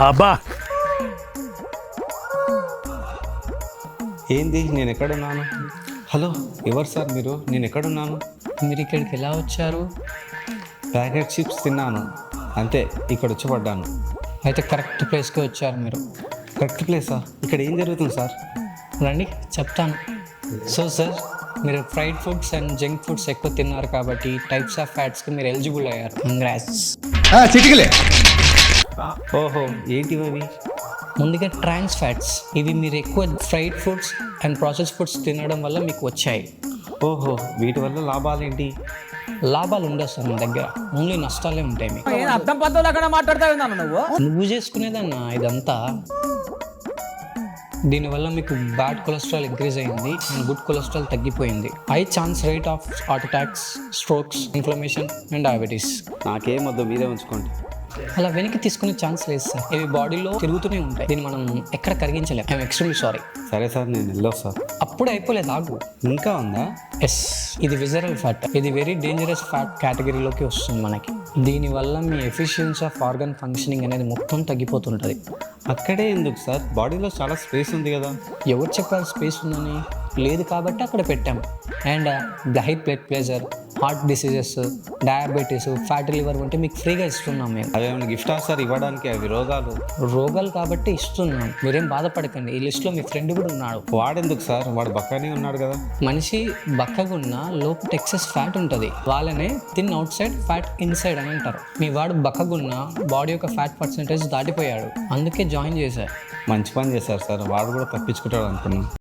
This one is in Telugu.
అబ్బా ఏంది నేను ఎక్కడున్నాను? హలో, ఎవరు సార్ మీరు? నేను ఎక్కడున్నాను? మీరు ఇక్కడికి ఎలా వచ్చారు? ప్యాకెట్ చిప్స్ తిన్నాను, అంతే. ఇక్కడ వచ్చి పడ్డాను. అయితే కరెక్ట్ ప్లేస్కి వచ్చారు మీరు. కరెక్ట్ ప్లేసా? ఇక్కడ ఏం జరుగుతుంది సార్? రండి చెప్తాను. సో సార్, మీరు fried foods and junk foods ఎక్కువ తిన్నారు కాబట్టి టైప్స్ ఆఫ్ ఫ్యాట్స్కి మీరు ఎలిజిబుల్ అయ్యారు. కంగ్రాట్స్. చిటికలే. ఓహో, ఏంటివి అవి? ముందుగా ట్రాన్స్ ఫ్యాట్స్. ఇవి మీరు ఎక్కువ fried foods and process foods తినడం వల్ల మీకు వచ్చాయి. ఓహో, వీటి వల్ల లాభాలేంటి? లాభాలు ఉండవు సార్ మన దగ్గర, ఓన్లీ నష్టాలే ఉంటాయి మీకు. అర్థం పద్ధతులు అక్కడ మాట్లాడతావు నువ్వు చేసుకునేదన్నా ఇదంతా. దీనివల్ల మీకు బ్యాడ్ కొలెస్ట్రాల్ ఇంక్రీజ్ అయింది అండ్ గుడ్ కొలెస్ట్రాల్ తగ్గిపోయింది. High chance rate of heart attacks, strokes, inflammation and diabetes. నాకేం వద్దు, మీరే ఉంచుకోండి. అలా వెనక్కి తీసుకునే ఛాన్స్ లేదు సార్. ఇవి బాడీలో తిరుగుతూనే ఉంటాయి, దీన్ని మనం ఎక్కడ కరిగించలేం. I'm extremely sorry. సరే సార్, నేను వెళ్ళొస్తా సార్. అప్పుడే అయిపోలేదు, ఆగు. ఇంకా ఉందా? ఎస్, ఇది విజరల్ ఫ్యాట్. ఇది వెరీ డేంజరస్ ఫ్యాట్ కేటగిరీలోకి వస్తుంది మనకి. దీనివల్ల మీ ఎఫిషియన్సీ ఆఫ్ ఆర్గన్ ఫంక్షనింగ్ అనేది మొత్తం తగ్గిపోతుంటుంది. అక్కడే ఎందుకు సార్? బాడీలో చాలా స్పేస్ ఉంది కదా. ఎవరు చెప్పారు స్పేస్ ఉందని? లేదు కాబట్టి అక్కడ పెట్టాం. And high blood pressure, heart diseases, diabetes, fatty liver వంటి మీకు ఫ్రీగా ఇస్తున్నాం మేము. అవేమైనా గిఫ్టా సార్ ఇవ్వడానికి? అవి రోగాలు కాబట్టి ఇస్తున్నాం, మీరేం బాధపడకండి. ఈ లిస్ట్లో మీ ఫ్రెండ్ కూడా ఉన్నాడు. వాడెందుకు సార్? వాడు బక్కనే ఉన్నాడు కదా. మనిషి బక్కగున్నా లోపల ఎక్సెస్ ఫ్యాట్ ఉంటుంది, వాళ్ళనే thin out side fat inside అని అంటారు. మీ వాడు బక్కగున్నా బాడీ యొక్క ఫ్యాట్ పర్సెంటేజ్ దాటిపోయాడు, అందుకే జాయిన్ చేశారు. మంచి పని చేశారు సార్. వాడు కూడా తప్పించుకుంటాడు అనుకున్నాను.